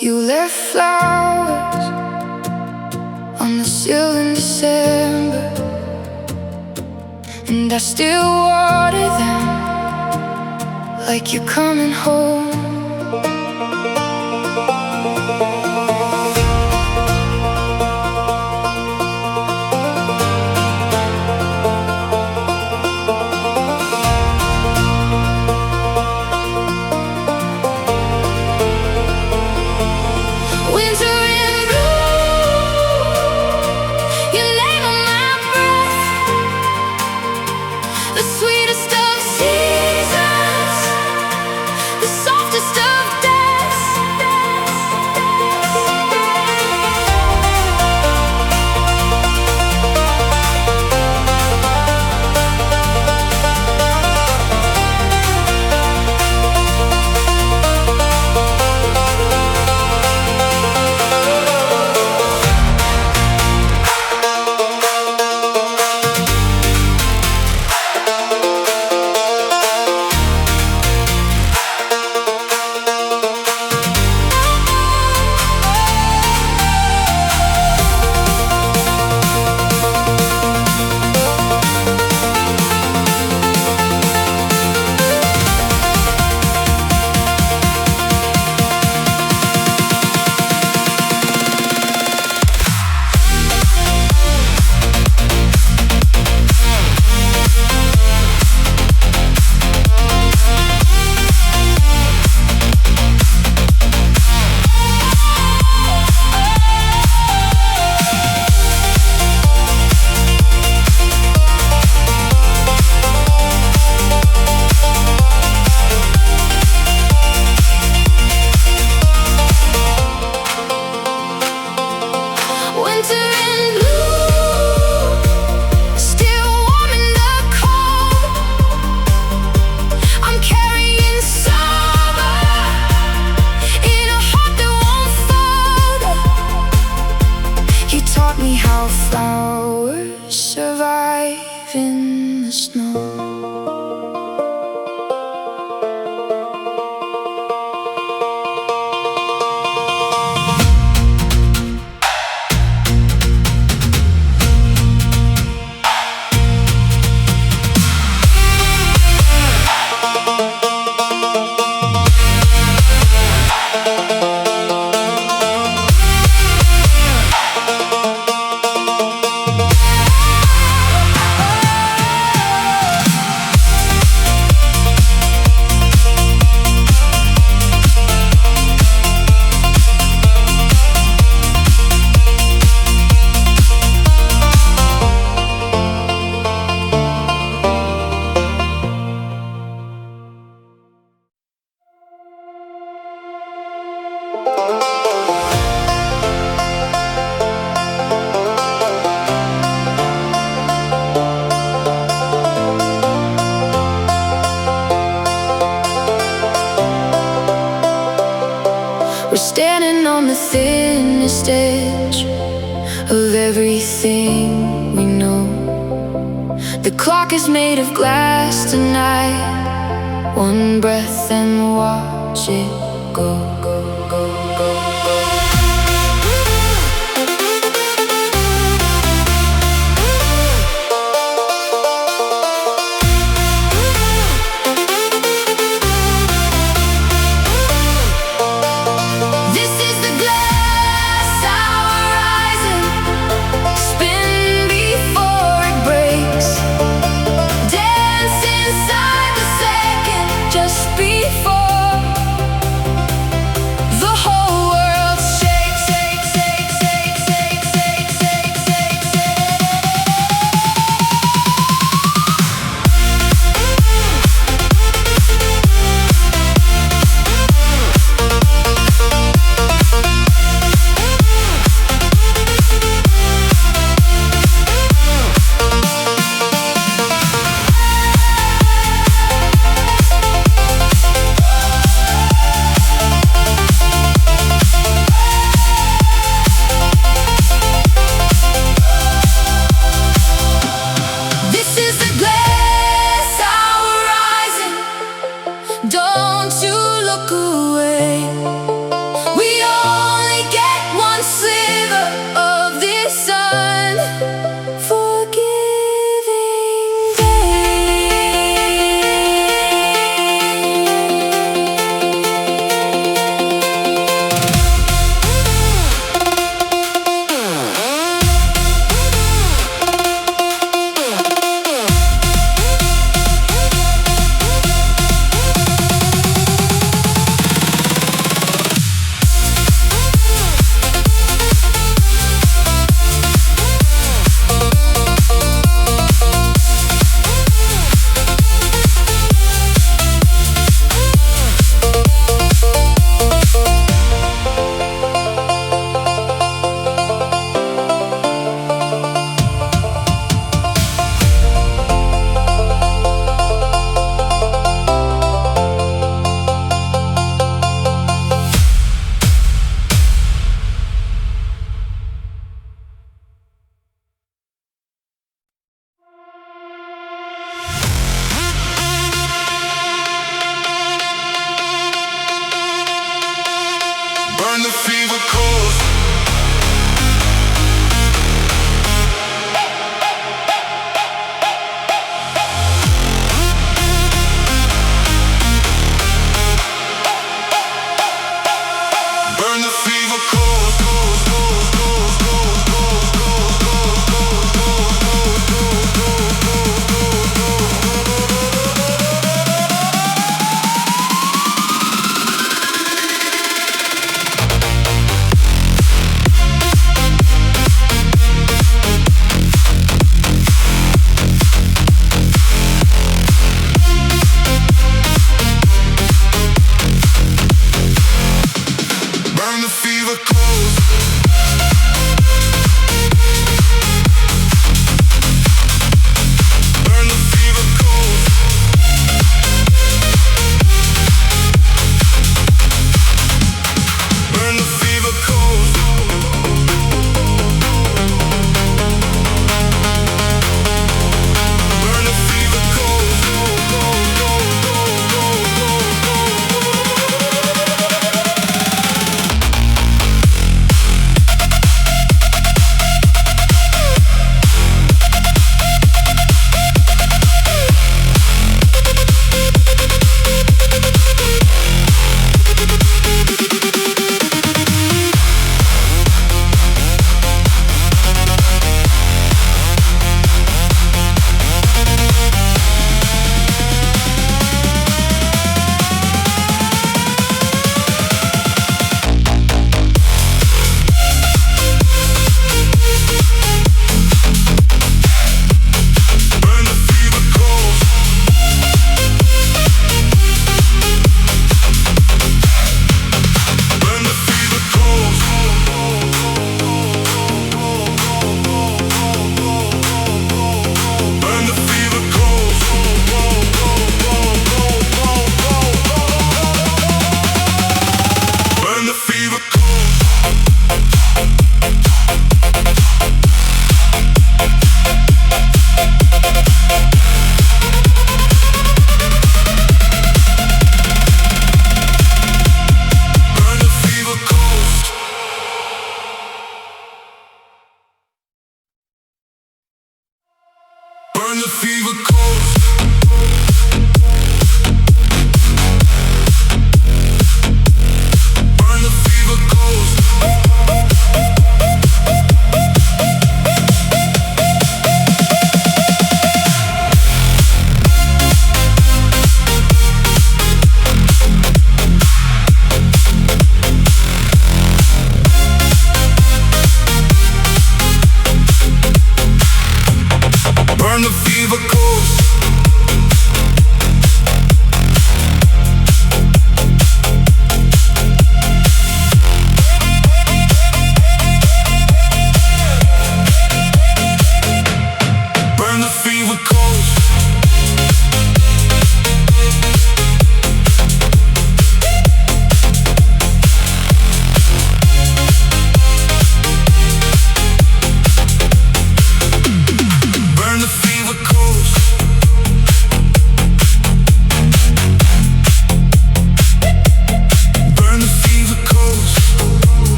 You left flowers on the sill in December, and I still water them like you're coming home. We're standing on the thinnest edge of everything we know. The clock is made of glass tonight. One breath and watch it go, go, go, go, go. fever coast.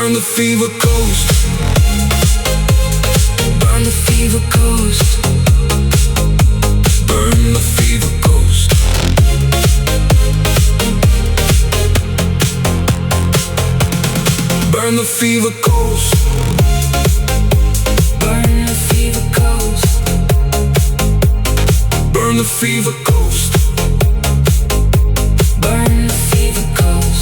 Burn the fever coast. Burn the fever coast. Burn the fever coast. Burn the fever coast. Burn the fever coast. Burn the fever coast.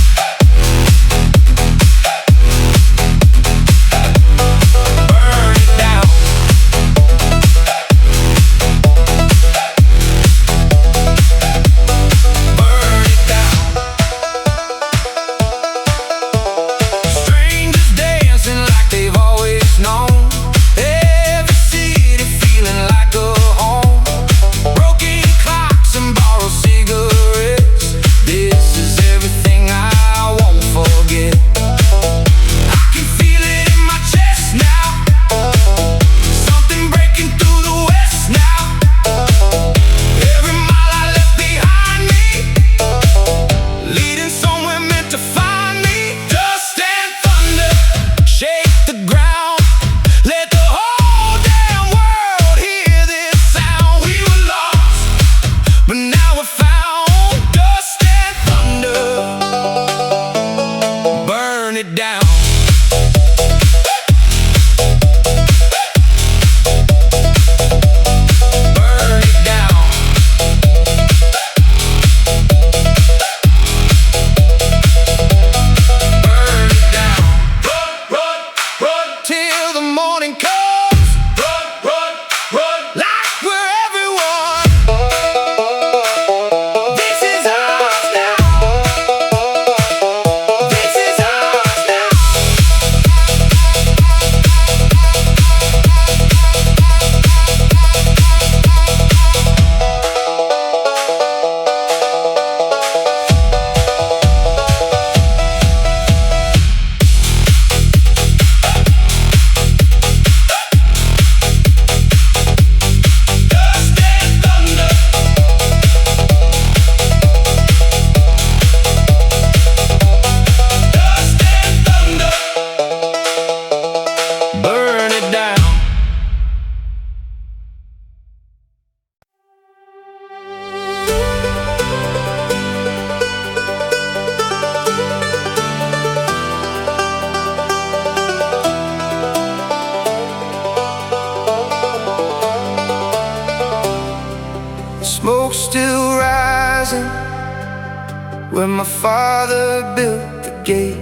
where my father built the gate.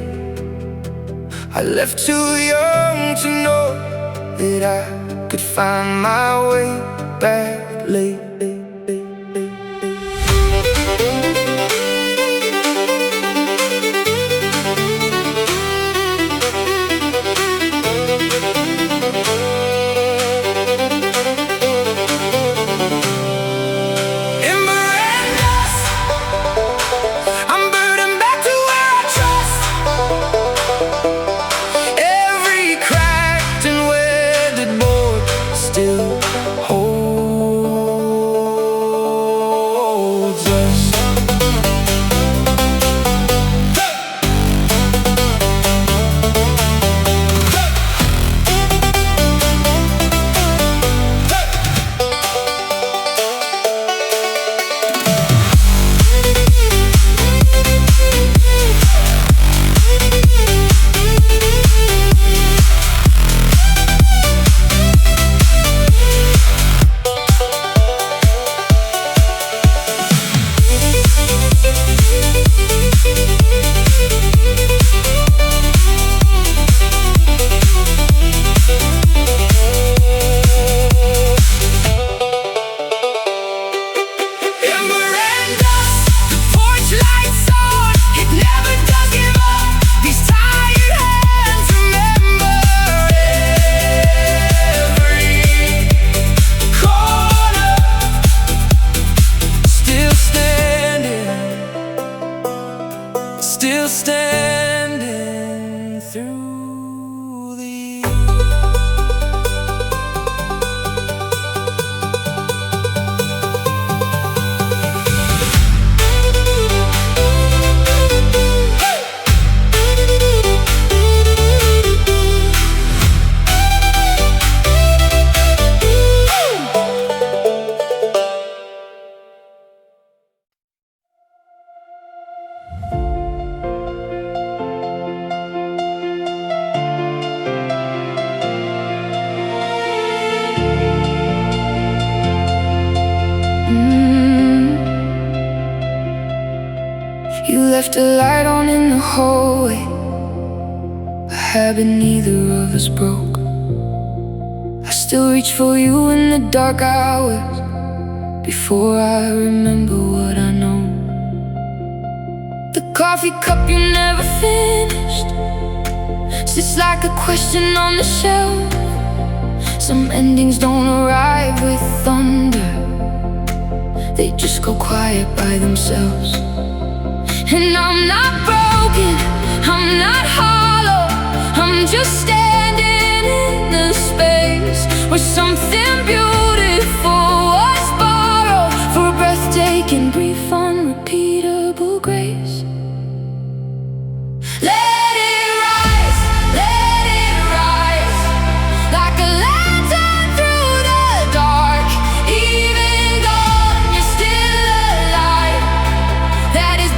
I left too young to know that I could find my way back late. Still standing through the You left a light on in the hallway, a habit neither of us broke. I still reach for you in the dark hours, before I remember what I know. The coffee cup you never finished sits like a question on the shelf. Some endings don't arrive with thunder, they just go quiet by themselves. And I'm not broken, I'm not hollow, I'm just standing in the space where something beautiful was borrowed for a breathtaking, brief, unrepeatable grace. Let it rise, like a lantern through the dark. Even gone, you're still alive. That is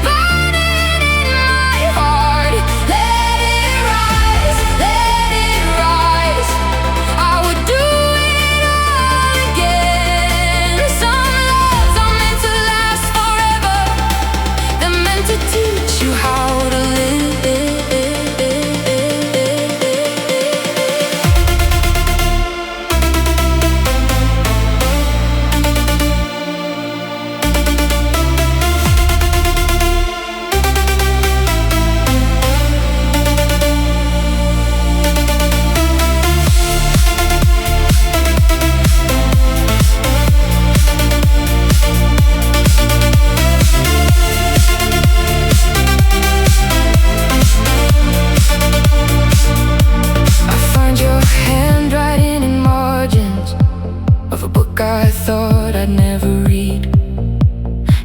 I thought I'd never read.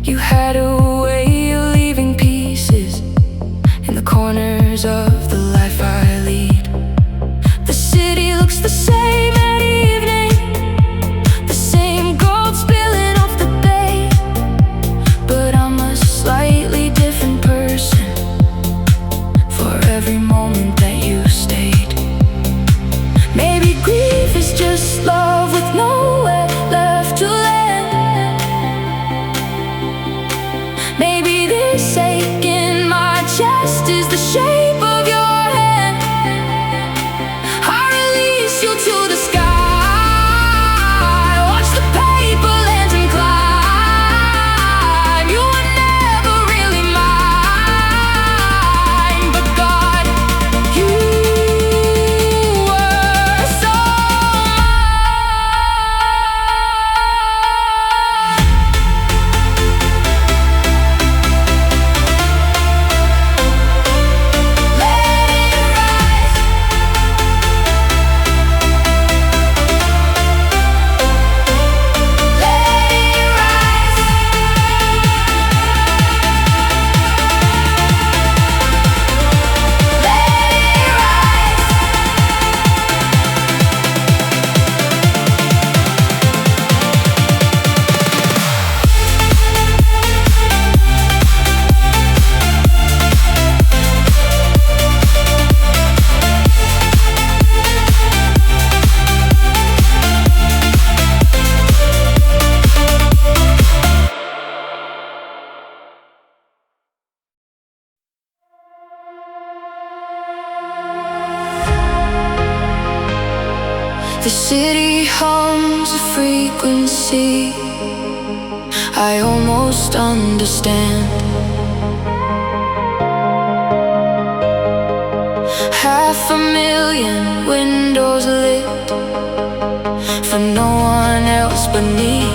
You had a way of leaving pieces in the corners of the life I lead. The city looks the same at evening, the same gold spilling off the bay. But I'm a slightly different person for every moment that you stayed. Maybe grief is just love with nowhere left to land. Maybe this ache The city hums a frequency I almost understand. 500,000 windows lit for no one else but me.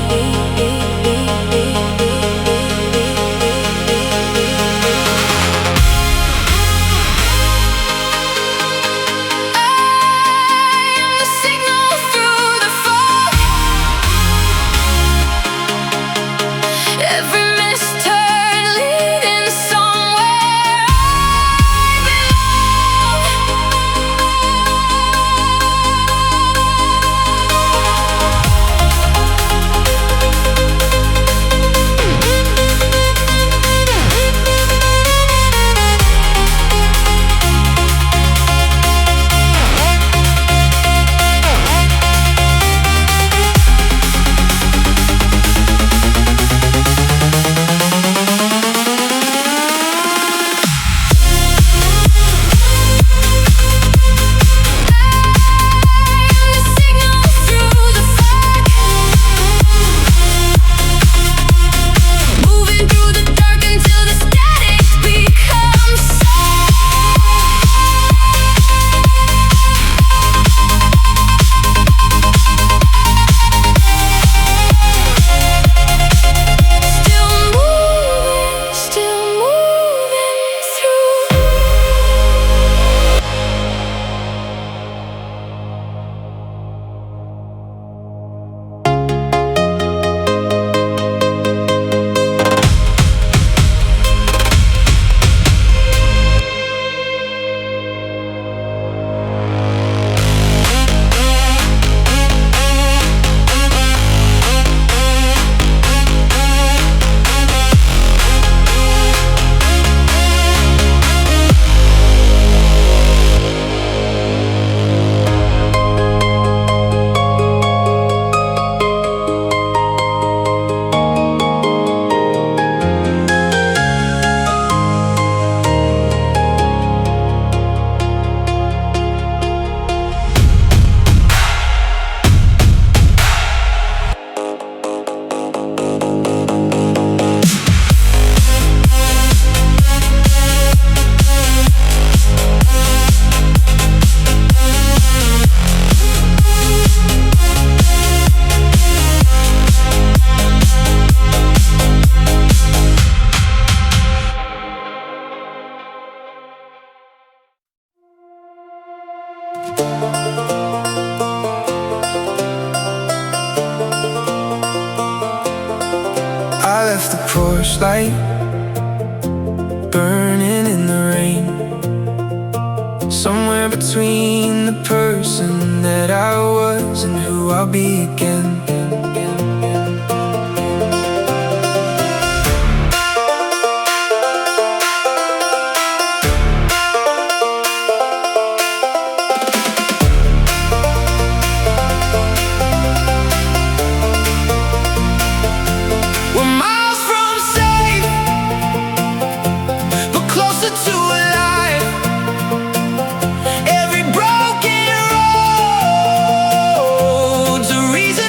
I left the porch light burning in the rain, somewhere between the person that I was and who I'll be again.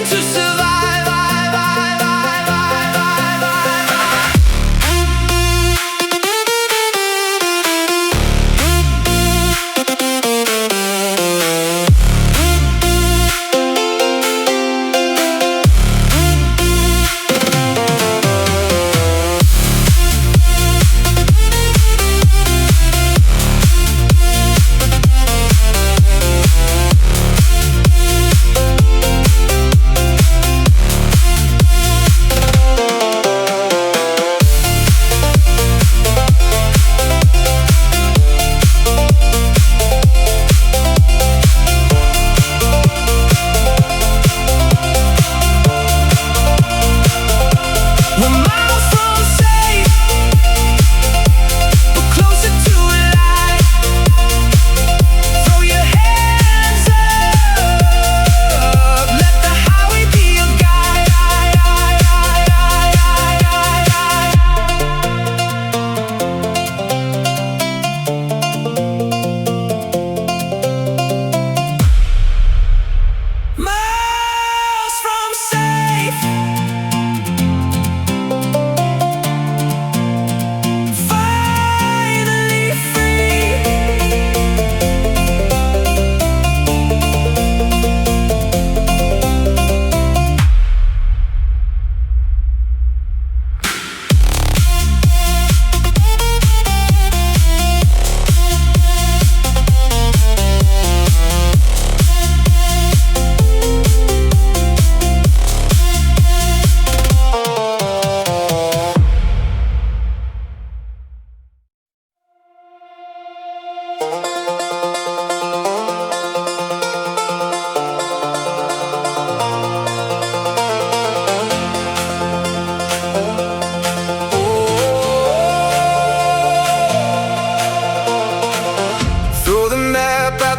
To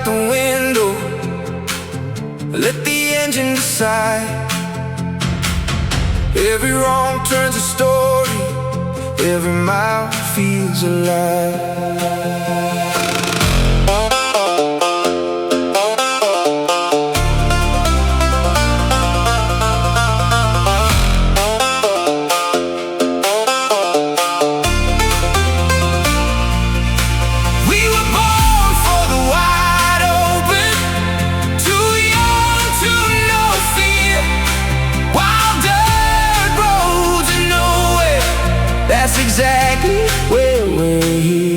out the window, let the engine decide. Every wrong turns a story, every mile feels alive. That's exactly where we're here.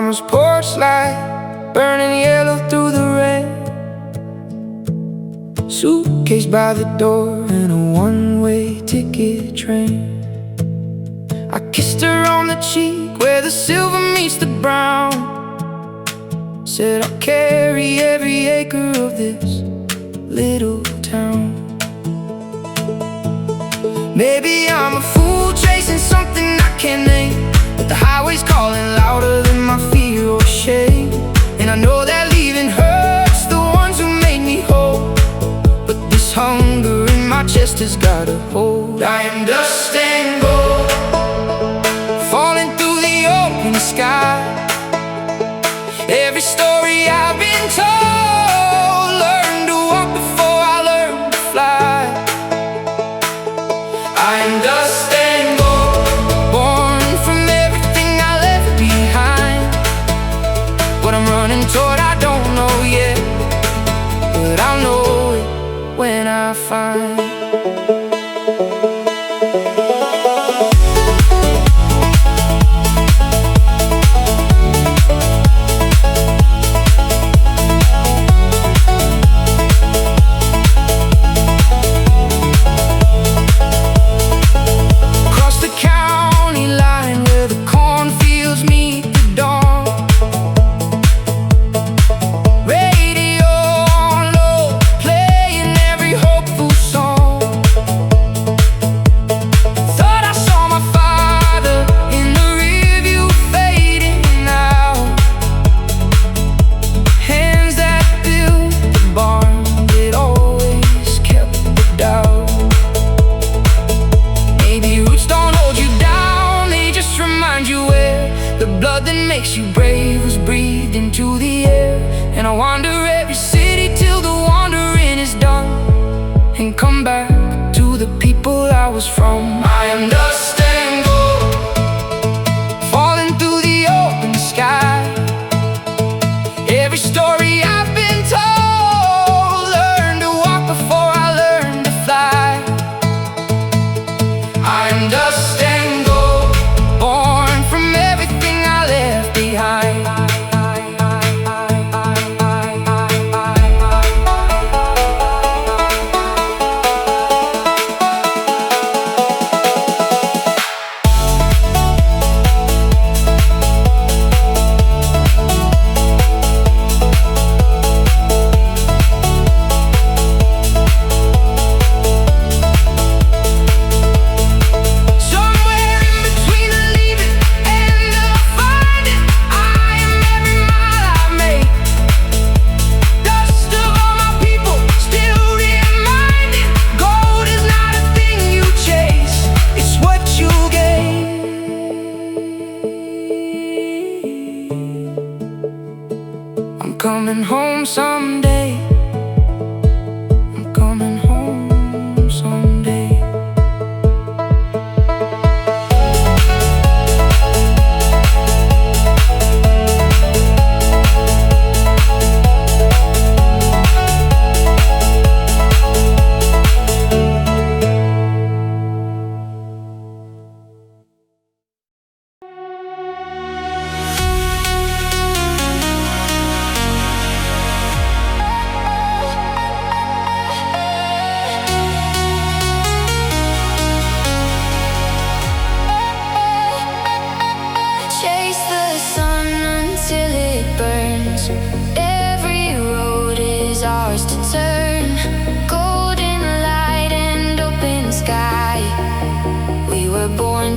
mama's porch light, burning yellow through the rain. Suitcase by the door and a one-way ticket train. I kissed her on the cheek where the silver meets the brown. Said I'll carry every acre of this little town. Maybe I'm a fool chasing something I can't name, but the highway's calling louder than my fear or shame. And I know that leaving hurts the ones who made me whole, but this hunger in my chest has got a hold. I am dust and gold, falling through the open sky. Every story I've been told, learn to walk before I learn to fly. I am dust and gold, born from everything I left behind. What I'm running toward I don't know yet, but I'll know it when I find. Coming home someday. I'm coming home someday.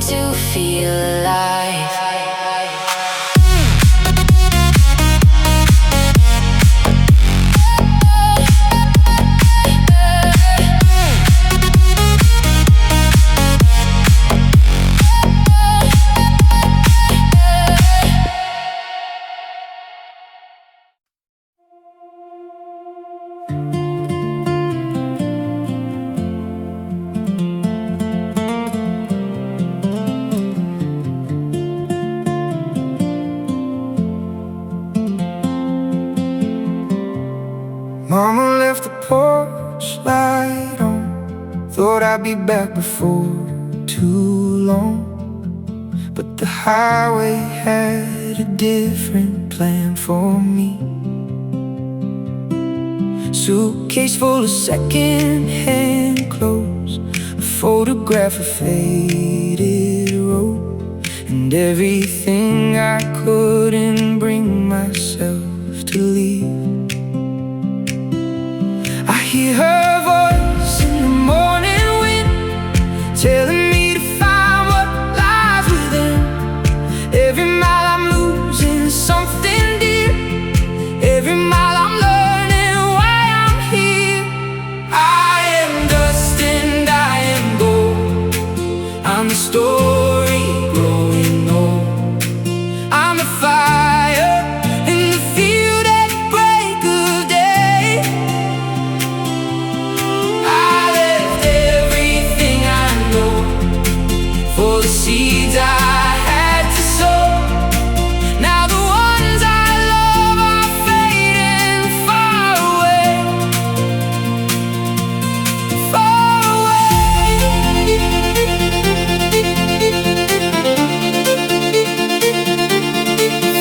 To feel alive. Mama left the porch light on. Thought I'd be back before too long, but the highway had a different plan for me. Suitcase full of second-hand clothes, a photograph of faded road, and everything I couldn't bring myself to leave. I hear her voice in the morning wind, telling me to find what lies within. Every mile I'm losing something dear, every mile I'm learning why I'm here. I am dust and I am gold, I'm the story growing old. I'm the fire in the field at break of day. I left everything I know for the seeds I had to sow. Now the ones I love are fading far away, far away.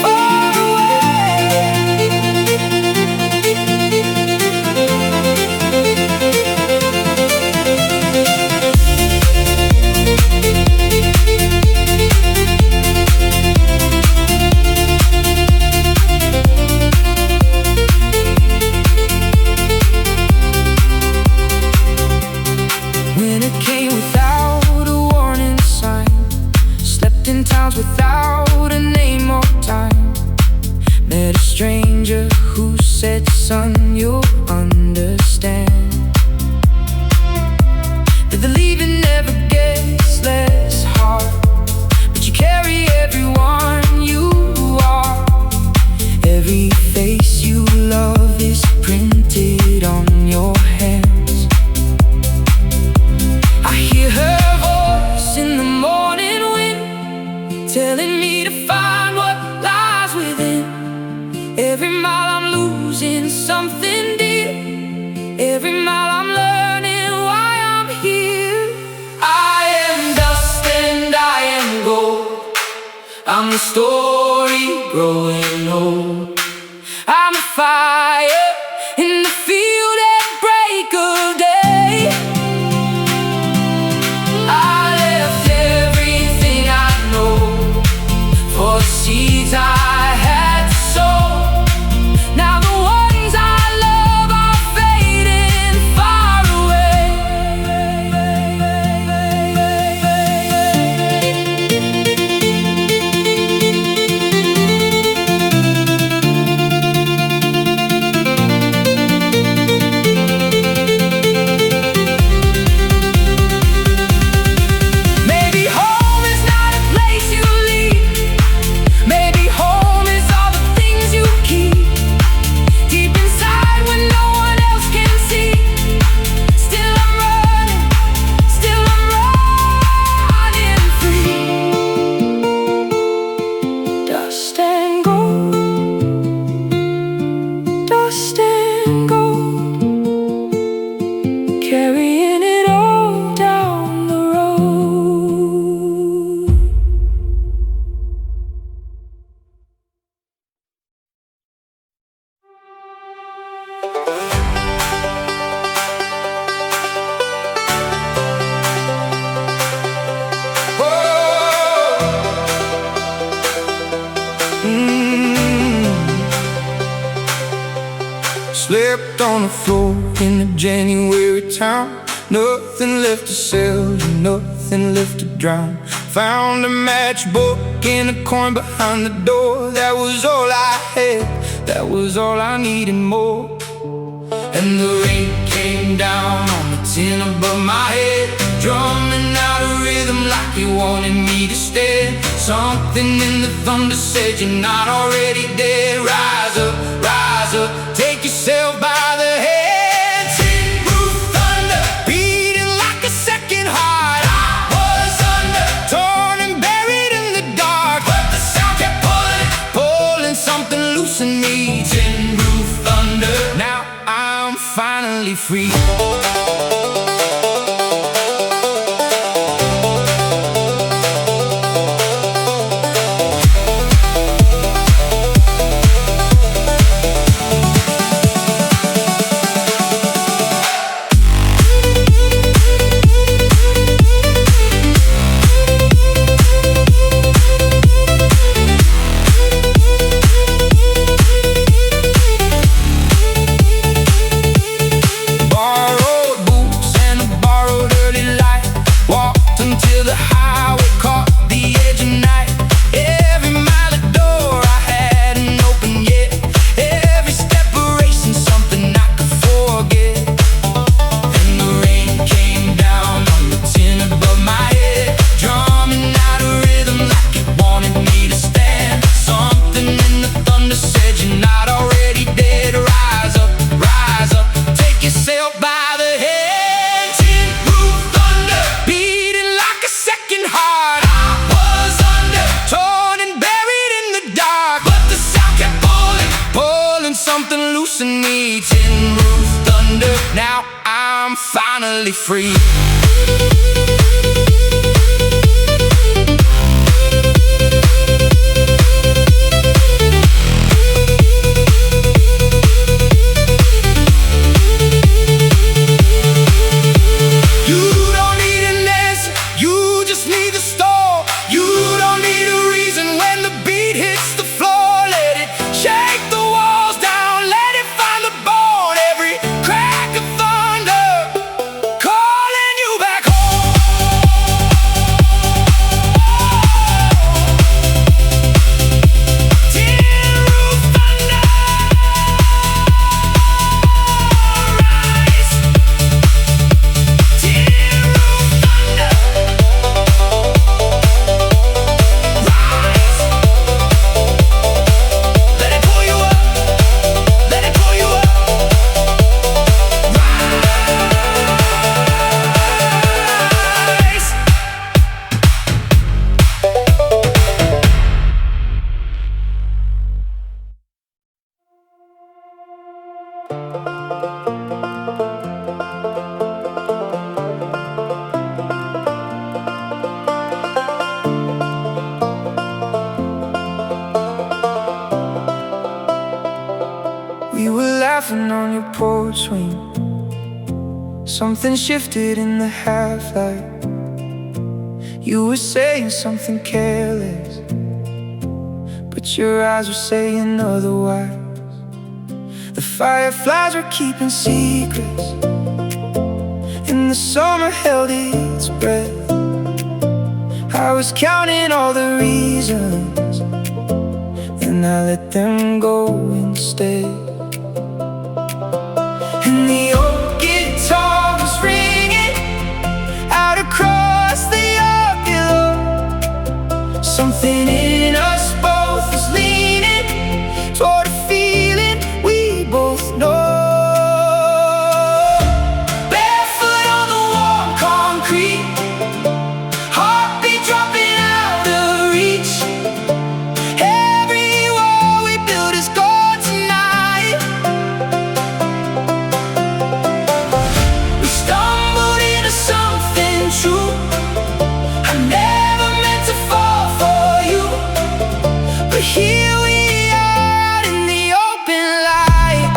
Far away. Winter came without a warning sign, slept in towns without a name or time. Met a stranger who said, son, you'll understand that the leaving never gets less hard, but you carry everyone you are. Every face you love is printed on your hands. I hear her voice in the morning wind, telling me to find what lies within. Every mile I'm losing something dear, every mile I'm learning why I'm here. I am dust and I am gold, I'm the story growing old. I'm a fire in the field at break of day. I left everything I know for the seeds I had to sow. Now the ones I love are fading far away. Maybe home is not a place you leave, maybe home is all the things you keep deep inside when no one else can see. Still I'm running, still I'm running free. Dust and gold, dust and gold, carrying it all down the road. Slept on the floor in a January town, nothing left to sell, nothing left to drown. Found a matchbook in a corner behind the door. That was all I had, that was all I needed more. And the rain came down on the tin above my head, drumming out a rhythm like it wanted me to stay. Something in the thunder said, you're not already dead. Rise up, take yourself by the hand. Tin roof thunder, beating like a second heart. I was under, torn and buried in the dark, but the sound kept pulling something loose in me. Tin roof thunder, now I'm finally free. I'm finally free. We were laughing on your porch swing. Something shifted in the half-light. You were saying something careless, but your eyes were saying otherwise. The fireflies were keeping secrets, and the summer held its breath. I was counting all the reasons, and I let them go instead. And the old guitar was ringing out across the yard below. Something in us both was leaning toward a feeling we both know. Barefoot on the warm concrete, heartbeat dropping out of reach. Every wall we built is gone tonight. We stumbled into something true. I never meant to fall for you, but here we are out in the open light.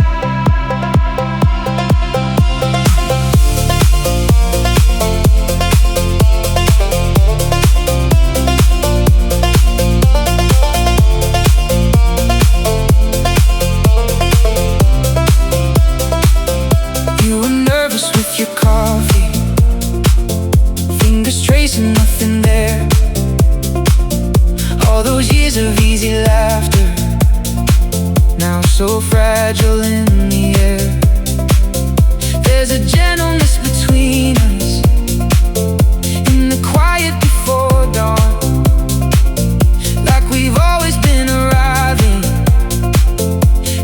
You were nervous with your coffee, fingers tracing nothing there. All those years of easy laughter, now so fragile in the air. There's a gentleness between us in the quiet before dawn, like we've always been arriving,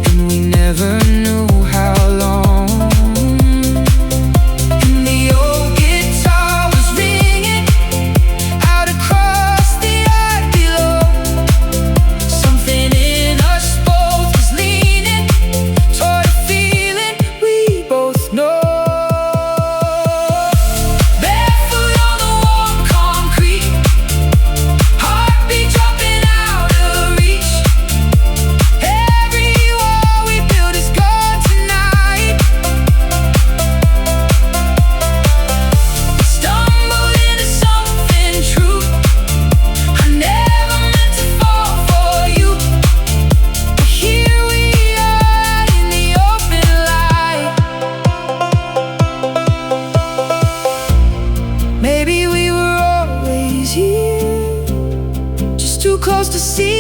and we never knew how long. And the old guitar was ringing out across the yard below. Something in us both was leaning toward a feeling we both know. Barefoot on the warm concrete, heartbeat dropping out of reach. Every wall we built is gone tonight. We stumbled into something true. I never meant to fall for you, but here we are out in the open light. Maybe we were always here, just too close to see